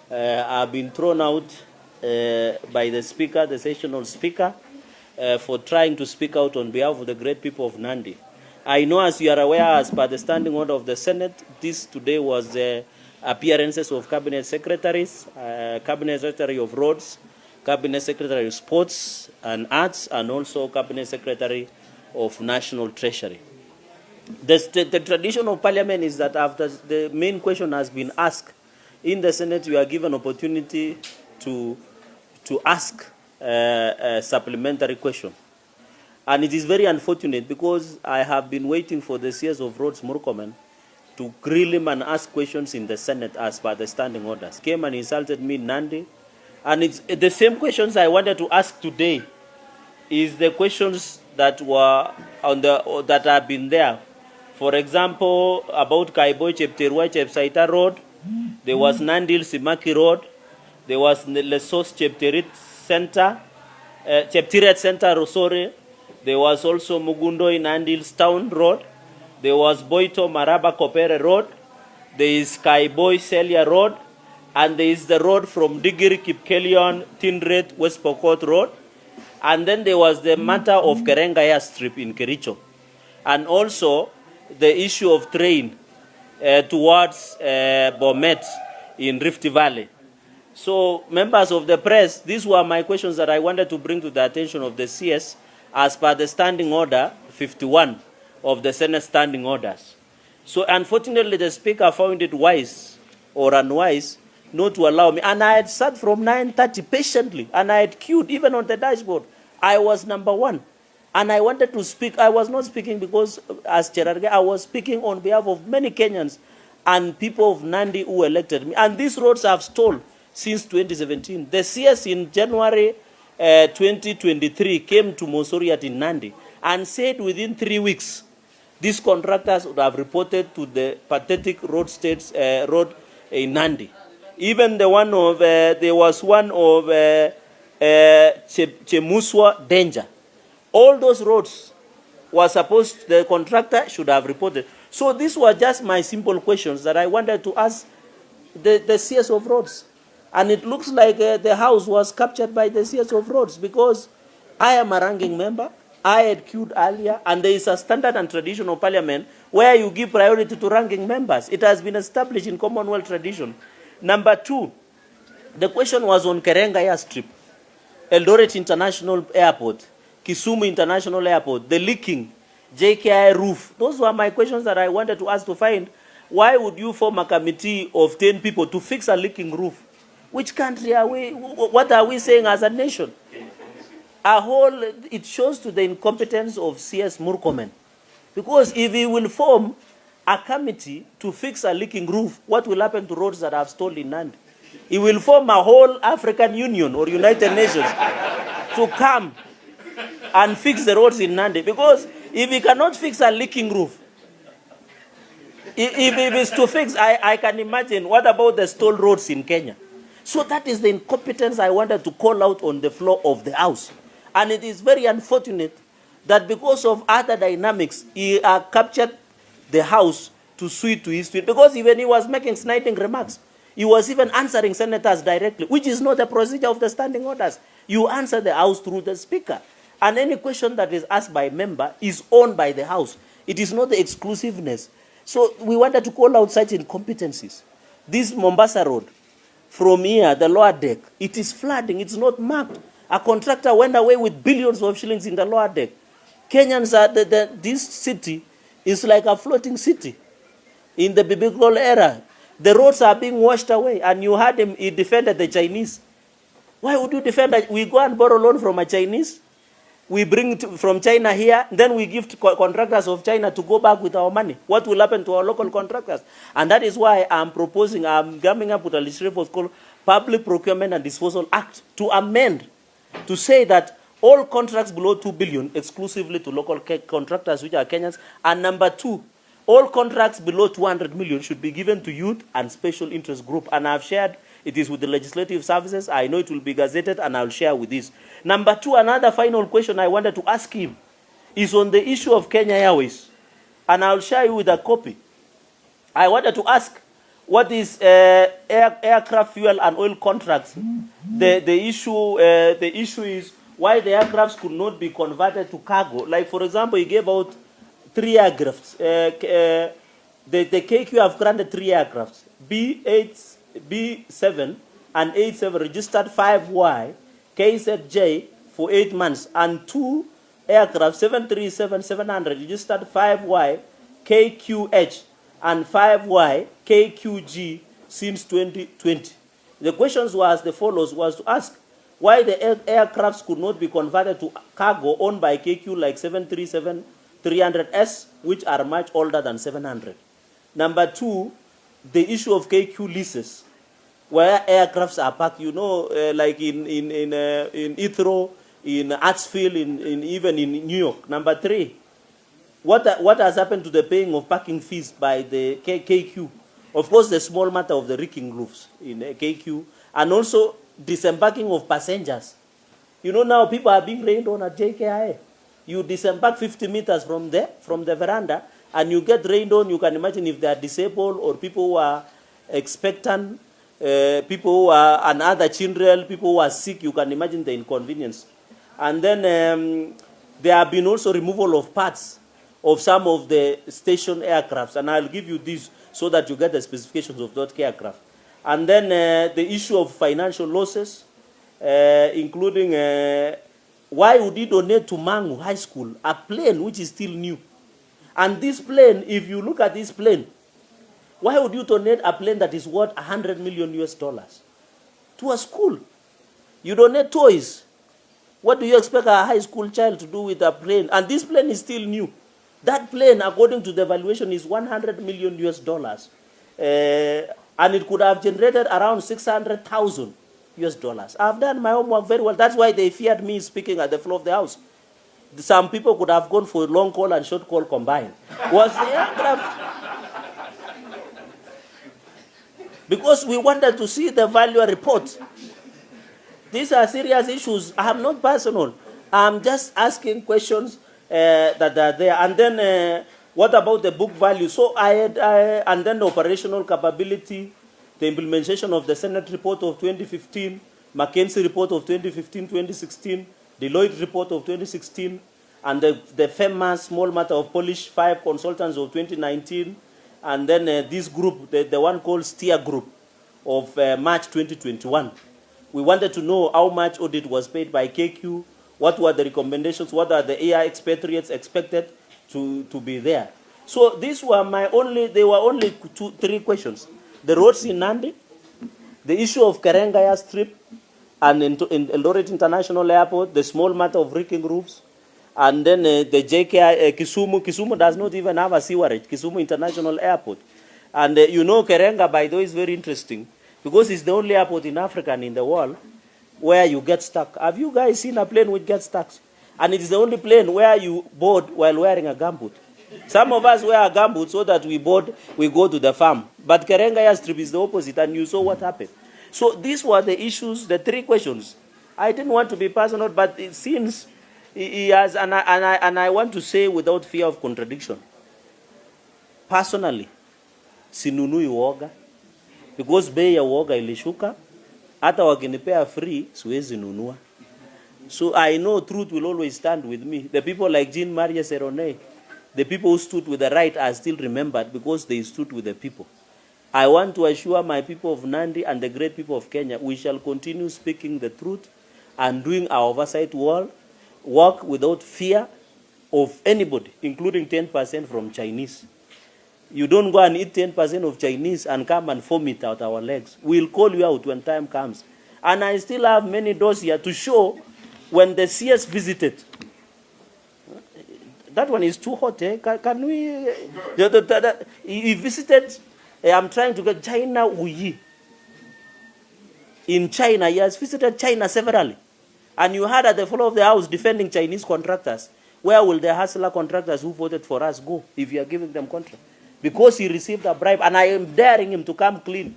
I've been thrown out by the speaker, the sessional speaker, for trying to speak out on behalf of the great people of Nandi. I know, as you are aware, as per the standing order of the Senate, this today was appearances of cabinet secretaries, cabinet secretary of roads, cabinet secretary of sports and arts, and also cabinet secretary of national treasury. The tradition of parliament is that after the main question has been asked in the Senate, you are given opportunity to ask a supplementary question. And it is very unfortunate because I have been waiting for the CS of Roads, Murkomen, to grill him and ask questions in the Senate as per the standing orders. Came and insulted me in Nandi. And it's the same questions I wanted to ask today is the questions that were on that have been there. For example, about Kaiboi Chepterua Chepsaita Road, there was Nandil Simaki Road, there was Lesos Cheptiret Center, sorry. There was also Mugundo in Nandil's Town Road. There was Boito Maraba Kopere Road. There is Kaiboi Celia Road. And there is the road from Digiri, Kipkelion, Tindret, West Pokot Road. And then there was the matter of Kerengaya Strip in Kericho. And also the issue of train towards Bomet in Rift Valley. So, members of the press, these were my questions that I wanted to bring to the attention of the CS as per the standing order 51 of the Senate standing orders. So, unfortunately, the Speaker found it wise or unwise not to allow me. And I had sat from 9:30 patiently, and I had queued even on the dashboard. I was number one. And I wanted to speak. I was not speaking because, as Cherargei, I was speaking on behalf of many Kenyans and people of Nandi who elected me. And these roads have stalled since 2017. The CS in January 2023 came to Mosoriat in Nandi and said within 3 weeks, these contractors would have reported to the pathetic road in Nandi. Even the one of, there was one of Chemuswa Danger. All those roads were supposed, the contractor should have reported. So these were just my simple questions that I wanted to ask the CS of roads. And it looks like the House was captured by the CS of roads because I am a ranking member. I had queued earlier, and there is a standard and tradition of parliament where you give priority to ranking members. It has been established in Commonwealth tradition. Number two, the question was on Kerengaya Strip, Eldoret International Airport, Kisumu International Airport, the leaking, JKI roof. Those were my questions that I wanted to ask to find. Why would you form a committee of 10 people to fix a leaking roof? Which country are we, what are we saying as a nation? It shows to the incompetence of CS Murkomen. Because if he will form a committee to fix a leaking roof, what will happen to roads that have stalled in Nandi? He will form a whole African Union or United Nations to come and fix the roads in Nandi. Because if he cannot fix a leaking roof, if it's to fix, I can imagine, what about the stalled roads in Kenya? So that is the incompetence I wanted to call out on the floor of the House. And it is very unfortunate that because of other dynamics, he captured the House to suit to his feet. Because even he was making sniding remarks. He was even answering senators directly, which is not the procedure of the standing orders. You answer the House through the Speaker. And any question that is asked by a member is owned by the House. It is not the exclusiveness. So we wanted to call out such incompetencies. This Mombasa Road, from here, the lower deck, it is flooding. It's not marked. A contractor went away with billions of shillings in the lower deck. Kenyans are, this city is like a floating city in the biblical era. The roads are being washed away, and you heard him, he defended the Chinese. Why would you defend that? We go and borrow loan from a Chinese. We bring it from China here, then we give to contractors of China to go back with our money. What will happen to our local contractors? And that is why I'm coming up with a legislative called Public Procurement and Disposal Act to amend, to say that all contracts below 2 billion exclusively to local contractors, which are Kenyans. And number two, all contracts below 200 million should be given to youth and special interest group. And I've shared it is with the legislative services. I know it will be gazetted, and I'll share with this. Number two, another final question I wanted to ask him is on the issue of Kenya Airways. And I'll share you with a copy. I wanted to ask, what is aircraft fuel and oil contracts. The issue is why the aircrafts could not be converted to cargo. Like, for example, he gave out 3 aircrafts. The KQ have granted 3 aircrafts. B7 and 87 registered 5Y, KZJ for 8 months, and 2 aircraft 737-700 registered 5Y, KQH and 5Y, KQG since 2020. The questions was the follows, was to ask why the aircrafts could not be converted to cargo owned by KQ like 737-300S, which are much older than 700. Number 2, the issue of KQ leases, where aircrafts are parked, you know, like in Heathrow, in Hartsfield, even in New York. Number 3, what has happened to the paying of parking fees by the KQ? Of course, the small matter of the reeking roofs in KQ, and also disembarking of passengers. You know, now people are being rained on at JKIA. You disembark 50 meters from the veranda, and you get rained on. You can imagine if they are disabled or people who are expectant, people who are, and other children, people who are sick. You can imagine the inconvenience. And then there have been also removal of parts of some of the station aircrafts, and I'll give you these so that you get the specifications of that aircraft. And then the issue of financial losses, including why would he donate to Mangu High School a plane which is still new? And this plane, if you look at this plane, why would you donate a plane that is worth $100 million to a school? You donate toys. What do you expect a high school child to do with a plane? And this plane is still new. That plane, according to the valuation, is $100 million. And it could have generated around $600,000. I've done my homework very well. That's why they feared me speaking at the floor of the House. Some people could have gone for long call and short call combined. Was the aircraft? Because we wanted to see the value report. These are serious issues. I'm not personal. I'm just asking questions that are there. And then what about the book value? So and then the operational capability, the implementation of the Senate report of 2015, McKinsey report of 2015-2016, Deloitte report of 2016, and the famous small matter of Polish 5 consultants of 2019, and then this group, the one called Steer Group of March 2021. We wanted to know how much audit was paid by KQ, what were the recommendations, what are the AI expatriates expected to be there. So these were they were only 3 questions. The roads in Nandi, the issue of Cherargei Strip, and in Eldoret International Airport, the small matter of reeking roofs, and then the JKI, Kisumu. Kisumu does not even have a sewerage, Kisumu International Airport. And you know, Cherargei, by the way, is very interesting, because it's the only airport in Africa and in the world where you get stuck. Have you guys seen a plane which gets stuck? And it is the only plane where you board while wearing a gumboot. Some of us wear a gumboot so that we go to the farm. But Cherargei Strip is the opposite, and you saw what happened. So these were the issues, the 3 questions. I didn't want to be personal, but it seems he has, and I want to say without fear of contradiction, personally, sinunui uoga, because bei ya uoga ilishuka, hata wakinipea free, siwezi nunua. So I know truth will always stand with me. The people like Jean Marie Serone, the people who stood with the right are still remembered because they stood with the people. I want to assure my people of Nandi and the great people of Kenya, we shall continue speaking the truth and doing our oversight work without fear of anybody, including 10% from Chinese. You don't go and eat 10% of Chinese and come and vomit out our legs. We'll call you out when time comes. And I still have many doors here to show when the CS visited. That one is too hot, eh? Can we? He visited, I'm trying to get China Wuyi. In China, he has visited China severally. And you heard at the floor of the House defending Chinese contractors. Where will the hustler contractors who voted for us go if you are giving them contract? Because he received a bribe, and I am daring him to come clean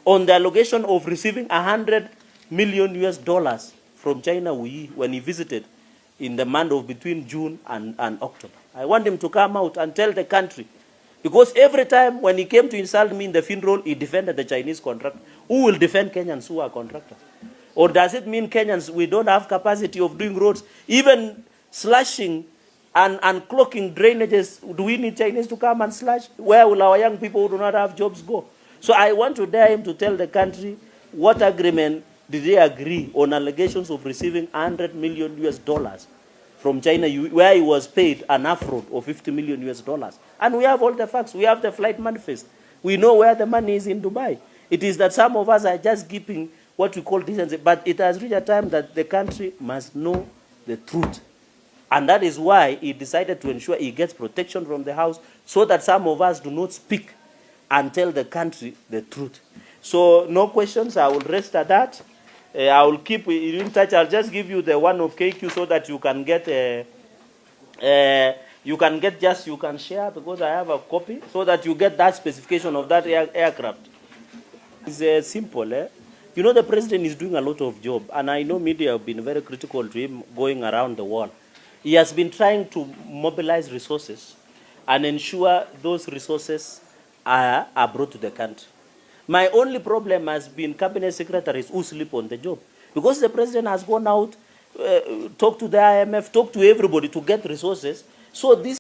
on the allegation of receiving $100 million from China Wuyi when he visited in the month of between June and October. I want him to come out and tell the country Because every time when he came to insult me in the funeral, he defended the Chinese contractor. Who will defend Kenyans who are contractors? Or does it mean Kenyans, we don't have capacity of doing roads? Even slashing and clocking drainages, do we need Chinese to come and slash? Where will our young people who do not have jobs go? So I want to dare him to tell the country what agreement did they agree on allegations of receiving $100 million from China, where he was paid an upfront of $50 million. And we have all the facts. We have the flight manifest. We know where the money is in Dubai. It is that some of us are just keeping what we call decency. But it has reached a time that the country must know the truth. And that is why he decided to ensure he gets protection from the House so that some of us do not speak and tell the country the truth. So no questions. I will rest at that. I will keep in touch. I'll just give you the one of KQ so that you can get you can share, because I have a copy, so that you get that specification of that aircraft. It's simple. You know, the president is doing a lot of job, and I know media have been very critical to him going around the world. He has been trying to mobilize resources and ensure those resources are brought to the country. My only problem has been cabinet secretaries who sleep on the job. Because the president has gone out, talked to the IMF, talked to everybody to get resources. So this